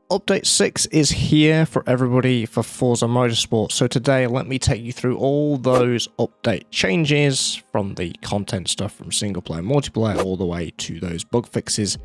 Update 6 is here for everybody for Forza Motorsport. So today, let me take you through all those update changes from the content stuff from single player, multiplayer, all the way to those bug fixes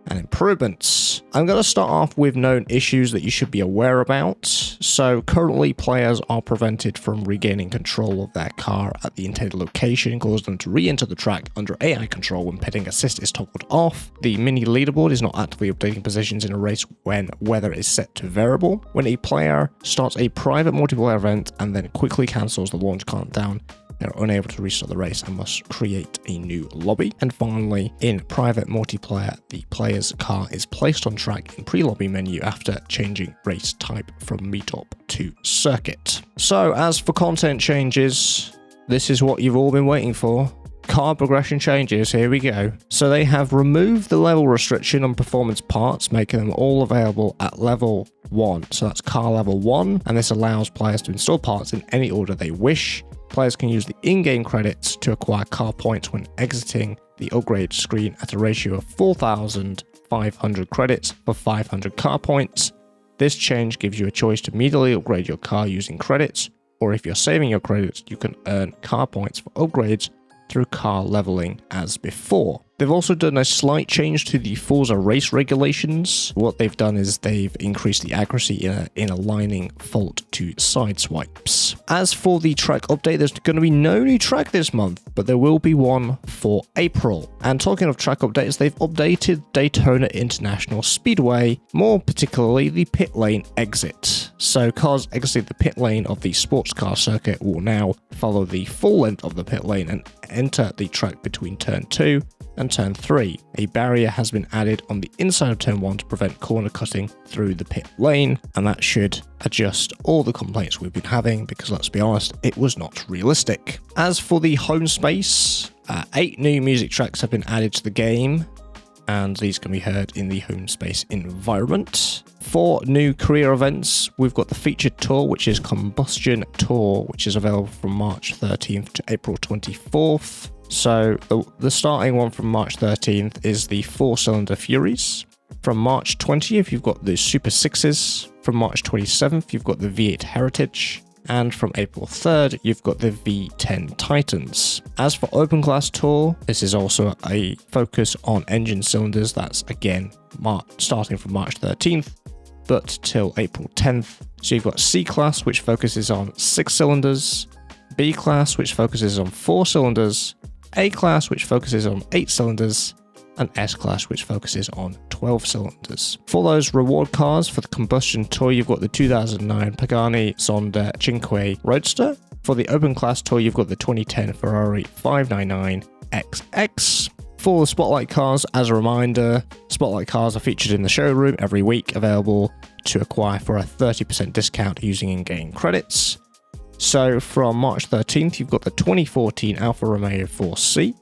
and improvements. I'm going to start off with known issues that you should be aware about. So currently players are prevented from regaining control of their car at the intended location, causing them to re-enter the track under AI control when pitting assist is toggled off. The mini leaderboard is not actively updating positions in a race when weather is set to variable. When a player starts a private multiplayer event and then quickly cancels the launch countdown, they're unable to restart the race and must create a new lobby. And finally, in private multiplayer, the player's car is placed on track in pre-lobby menu after changing race type from meetup to circuit. So as for content changes, this is what you've all been waiting for. Car progression changes, here we go. So they have removed the level restriction on performance parts, making them all available at level 1. So that's car level 1, and this allows players to install parts in any order they wish. Players can use the in-game credits to acquire car points when exiting the upgrade screen at a ratio of 4,500 credits for 500 car points. This change gives you a choice to immediately upgrade your car using credits, or if you're saving your credits, you can earn car points for upgrades through car leveling as before. They've also done a slight change to the Forza race regulations. What they've done is they've increased the accuracy in aligning fault to side swipes. As for the track update, there's going to be no new track this month, but there will be one for April. And talking of track updates, they've updated Daytona International Speedway, more particularly the pit lane exit. So cars exiting the pit lane of the sports car circuit will now follow the full length of the pit lane and enter the track between turn 2 and turn 3. A barrier has been added on the inside of turn 1 to prevent corner cutting through the pit lane, and that should adjust all the complaints we've been having, because let's be honest, it was not realistic. As for the home space, 8 new music tracks have been added to the game, and these can be heard in the home space environment. 4 new career events. We've got the featured tour, which is Combustion Tour, which is available from March 13th to April 24th. So the starting one from March 13th is the 4-cylinder Furies. From March 20th, you've got the Super 6s. From March 27th, you've got the V8 Heritage. And from April 3rd, you've got the V10 Titans. As for Open Class Tour, this is also a focus on engine cylinders. That's again starting from March 13th, but till April 10th. So you've got C Class, which focuses on 6 cylinders, B Class, which focuses on 4 cylinders, A Class, which focuses on 8 cylinders, and S Class, which focuses on 12 cylinders. For those reward cars for the Combustion Tour, you've got the 2009 Pagani Zonda Cinque Roadster. For the Open Class Tour, you've got the 2010 Ferrari 599 XX. For the Spotlight cars, as a reminder, Spotlight cars are featured in the showroom every week, available to acquire for a 30% discount using in-game credits. So from March 13th, you've got the 2014 Alfa Romeo 4C.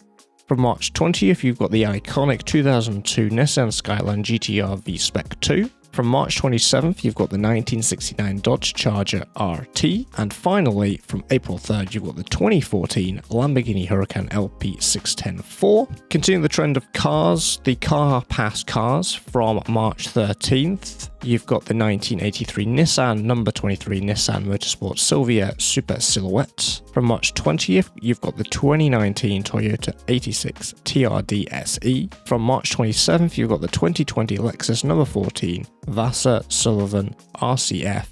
From March 20th, you've got the iconic 2002 Nissan Skyline GT-R V-Spec 2. From March 27th, you've got the 1969 Dodge Charger RT. And finally, from April 3rd, you've got the 2014 Lamborghini Huracan LP 610-4. Continuing the trend of cars, the Car Pass cars from March 13th. You've got the 1983 Nissan number 23 Nissan Motorsport Silvia Super Silhouette. From March 20th, you've got the 2019 Toyota 86 TRD SE. From March 27th, you've got the 2020 Lexus number 14 Vassar Sullivan RCF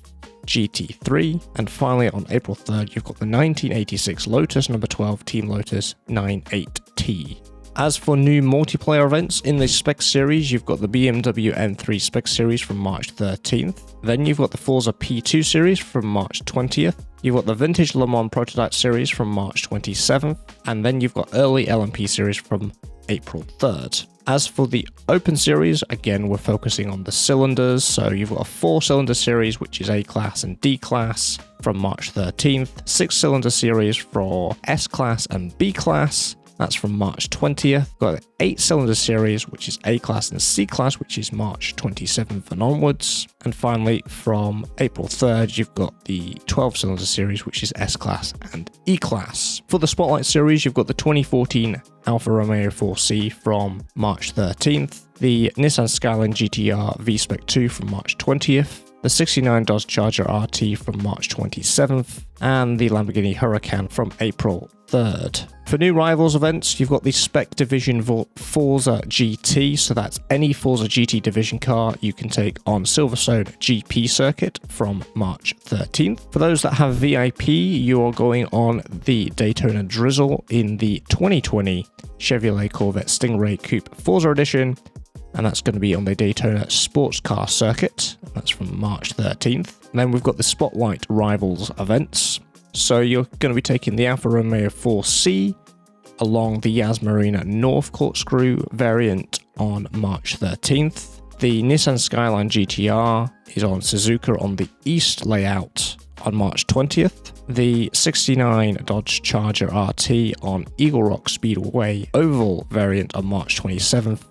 GT3. And finally, on April 3rd, you've got the 1986 Lotus number 12 Team Lotus 98T. As for new multiplayer events in the Spec Series, you've got the BMW M3 Spec Series from March 13th. Then you've got the Forza P2 Series from March 20th. You've got the Vintage Le Mans Prototype Series from March 27th. And then you've got Early LMP Series from April 3rd. As for the Open Series, again, we're focusing on the cylinders. So you've got a 4-cylinder series, which is A Class and D Class from March 13th. 6-cylinder series for S Class and B Class. That's from March 20th. Got the 8-cylinder series, which is A-Class and C-Class, which is March 27th and onwards. And finally, from April 3rd, you've got the 12-cylinder series, which is S-Class and E-Class. For the Spotlight series, you've got the 2014 Alfa Romeo 4C from March 13th, the Nissan Skyline GT-R V-Spec 2 from March 20th, the 69 Dodge Charger RT from March 27th, and the Lamborghini Huracan from April 3rd. For new Rivals events, you've got the Spec Division Forza GT, so that's any Forza GT Division car you can take on Silverstone GP circuit from March 13th. For those that have VIP, you are going on the Daytona Drizzle in the 2020 Chevrolet Corvette Stingray Coupe Forza Edition, and that's going to be on the Daytona Sports Car Circuit. That's from March 13th. And then we've got the Spotlight Rivals events. So you're going to be taking the Alfa Romeo 4C along the Yas Marina North Corkscrew variant on March 13th. The Nissan Skyline GT-R is on Suzuka on the East layout on March 20th. The 69 Dodge Charger RT on Eagle Rock Speedway Oval variant on March 27th.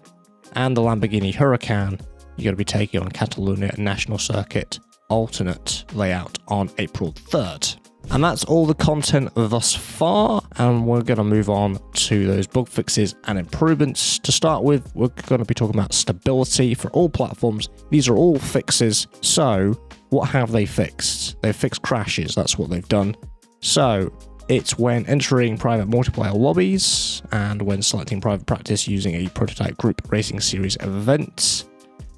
And the Lamborghini Huracan you're going to be taking on Catalunya National Circuit alternate layout on April 3rd. And that's all the content thus far, and we're going to move on to those bug fixes and improvements. To start with, we're going to be talking about stability for all platforms. These are all fixes, so what have they fixed? They've fixed crashes, that's what they've done. So it's when entering private multiplayer lobbies and when selecting private practice using a prototype group racing series event.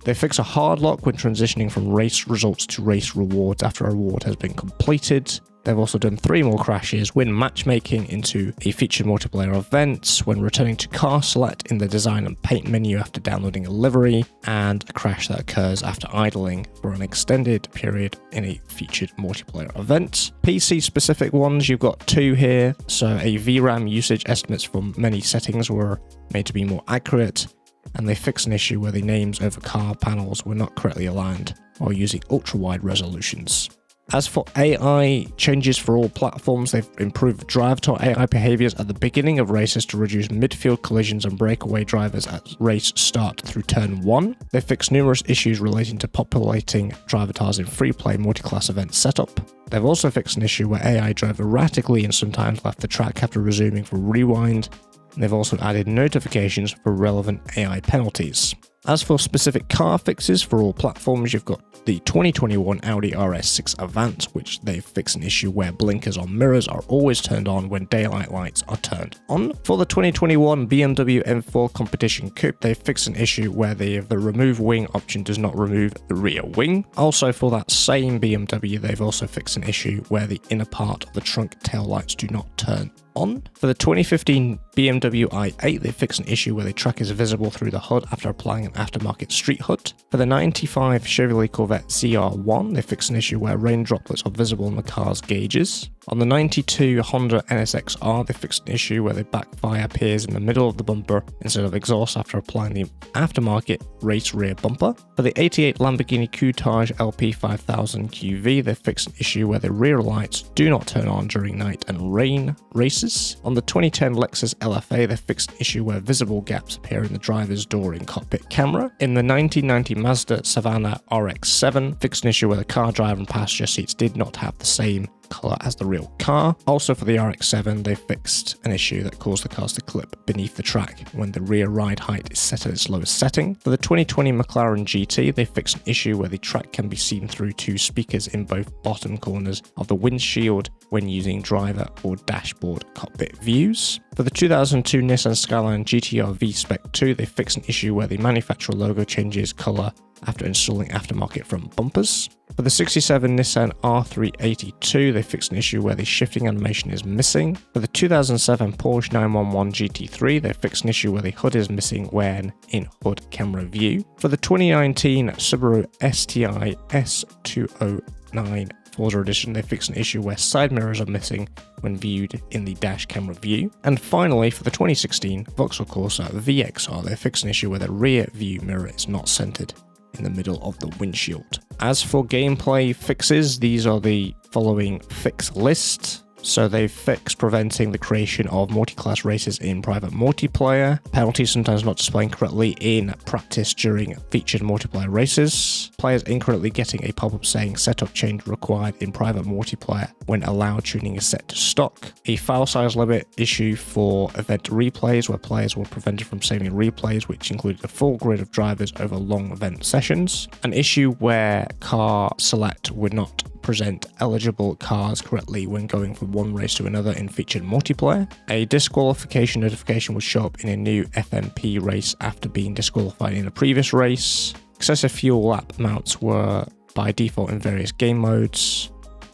They fix a hard lock when transitioning from race results to race rewards after a reward has been completed. They've also done 3 more crashes when matchmaking into a featured multiplayer event, when returning to car select in the design and paint menu after downloading a livery, and a crash that occurs after idling for an extended period in a featured multiplayer event. PC specific ones, you've got 2 here. So a VRAM usage estimates from many settings were made to be more accurate, and they fixed an issue where the names over car panels were not correctly aligned while using ultra-wide resolutions. As for AI changes for all platforms, they've improved drive-to AI behaviors at the beginning of races to reduce midfield collisions and breakaway drivers at race start through turn 1. They fixed numerous issues relating to populating drivatars in free-play multi-class event setup. They've also fixed an issue where AI drove erratically and sometimes left the track after resuming for rewind. And they've also added notifications for relevant AI penalties. As for specific car fixes for all platforms, you've got the 2021 Audi RS6 Avant, which they've fixed an issue where blinkers on mirrors are always turned on when daylight lights are turned on. For the 2021 BMW M4 Competition Coupe, they've fixed an issue where the remove wing option does not remove the rear wing. Also for that same BMW, they've also fixed an issue where the inner part of the trunk tail lights do not turn on. For the 2015 BMW i8, they fixed an issue where the track is visible through the hood after applying an aftermarket street hood. For the 95 Chevrolet Corvette ZR1, they fixed an issue where rain droplets are visible in the car's gauges. On the 92 Honda NSX-R, they fixed an issue where the backfire appears in the middle of the bumper instead of exhaust after applying the aftermarket race rear bumper. For the 88 Lamborghini Countach LP5000 QV, they fixed an issue where the rear lights do not turn on during night and rain races. On the 2010 Lexus LFA, they fixed an issue where visible gaps appear in the driver's door in cockpit camera. In the 1990 Mazda Savannah RX-7, fixed an issue where the car driver and passenger seats did not have the same colour as the real car. Also for the RX-7, they fixed an issue that caused the cars to clip beneath the track when the rear ride height is set at its lowest setting. For the 2020 McLaren GT, they fixed an issue where the track can be seen through 2 speakers in both bottom corners of the windshield when using driver or dashboard cockpit views. For the 2002 Nissan Skyline GT-R V-Spec 2, they fixed an issue where the manufacturer logo changes colour after installing aftermarket front bumpers. For the 67 Nissan R382, they fixed an issue where the shifting animation is missing. For the 2007 Porsche 911 GT3, they fixed an issue where the hood is missing when in hood camera view. For the 2019 Subaru STI S209 Forza Edition, they fixed an issue where side mirrors are missing when viewed in the dash camera view. And finally, for the 2016 Vauxhall Corsa VXR, they fixed an issue where the rear view mirror is not centered in the middle of the windshield. As for gameplay fixes, these are the following fix list. So they've fixed preventing the creation of multi-class races in private multiplayer, penalties sometimes not displaying correctly in practice during featured multiplayer races, players incorrectly getting a pop-up saying setup change required in private multiplayer when allowed tuning is set to stock, a file size limit issue for event replays where players were prevented from saving replays which included a full grid of drivers over long event sessions, an issue where car select would not present eligible cars correctly when going from one race to another in featured multiplayer. A disqualification notification would show up in a new FMP race after being disqualified in a previous race. Excessive fuel lap amounts were by default in various game modes.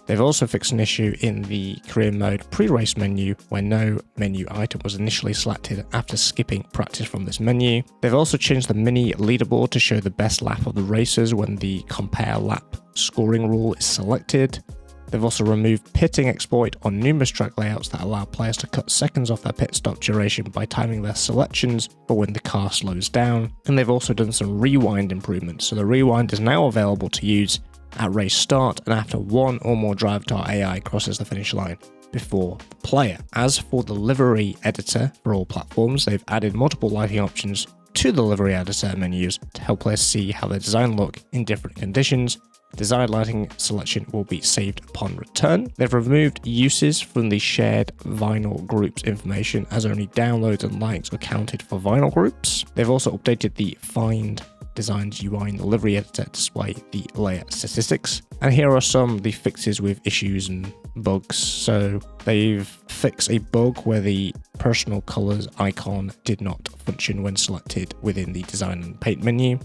They've also fixed an issue in the career mode pre-race menu where no menu item was initially selected after skipping practice from this menu. They've also changed the mini leaderboard to show the best lap of the races when the compare lap scoring rule is selected. They've also removed pitting exploit on numerous track layouts that allow players to cut seconds off their pit stop duration by timing their selections for when the car slows down. And they've also done some rewind improvements, so the rewind is now available to use at race start and after one or more driver.ai crosses the finish line before the player. As for the livery editor for all platforms, they've added multiple lighting options to the livery editor menus to help players see how their design look in different conditions. Desired lighting selection will be saved upon return. They've removed uses from the shared vinyl groups information as only downloads and likes are counted for vinyl groups. They've also updated the Find Designs UI in the livery editor to display the layer statistics. And here are some of the fixes with issues and bugs. So they've fixed a bug where the personal colors icon did not function when selected within the design and paint menu.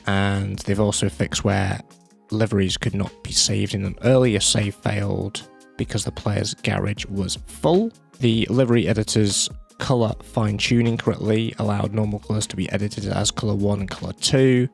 And they've also fixed where liveries could not be saved in an earlier save failed because the player's garage was full. The livery editor's color fine-tuning correctly allowed normal colors to be edited as color 1 and color 2.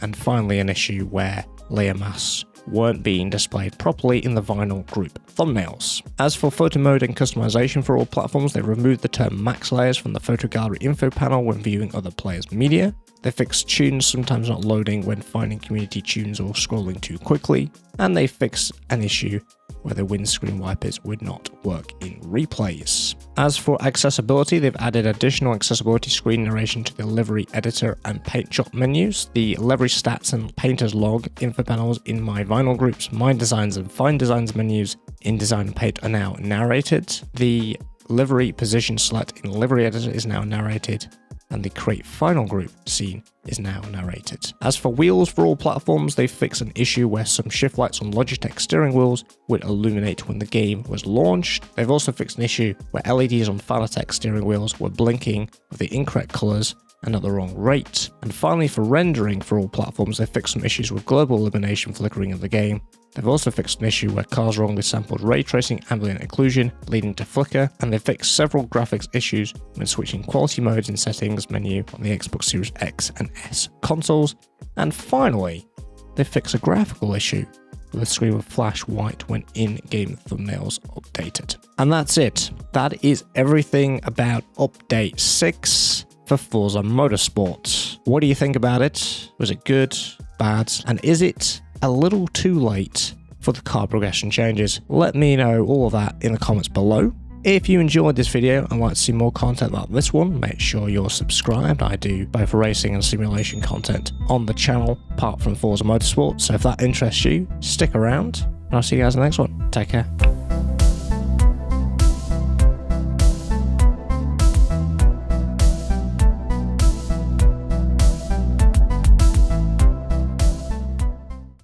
And finally, an issue where layer masks weren't being displayed properly in the vinyl group thumbnails. As for photo mode and customization for all platforms, they removed the term max layers from the photo gallery info panel when viewing other players' media. They fixed tunes sometimes not loading when finding community tunes or scrolling too quickly. And they fixed an issue where the windscreen wipers would not work in replays. As for accessibility, they've added additional accessibility screen narration to the livery editor and paint shop menus. The livery stats and painter's log info panels in my vinyl groups, my designs and find designs menus in design and paint are now narrated. The livery position select in livery editor is now narrated, and the create final group scene is now narrated. As for wheels for all platforms, they fixed an issue where some shift lights on Logitech steering wheels would illuminate when the game was launched. They've also fixed an issue where LEDs on Fanatec steering wheels were blinking with the incorrect colors and at the wrong rate. And finally, for rendering for all platforms, they fixed some issues with global illumination flickering in the game. They've also fixed an issue where cars wrongly sampled ray tracing ambient occlusion, leading to flicker, and they've fixed several graphics issues when switching quality modes in settings menu on the Xbox Series X and S consoles. And finally, they fixed a graphical issue with the screen with flash white when in-game thumbnails updated. And that's it. That is everything about Update 6 for Forza Motorsport. What do you think about it? Was it good, bad, and is it a little too late for the car progression changes? Let me know all of that in the comments below. If you enjoyed this video and like to see more content like this one, make sure you're subscribed. I do both racing and simulation content on the channel, apart from Forza Motorsport. So if that interests you, stick around, and I'll see you guys in the next one. Take care.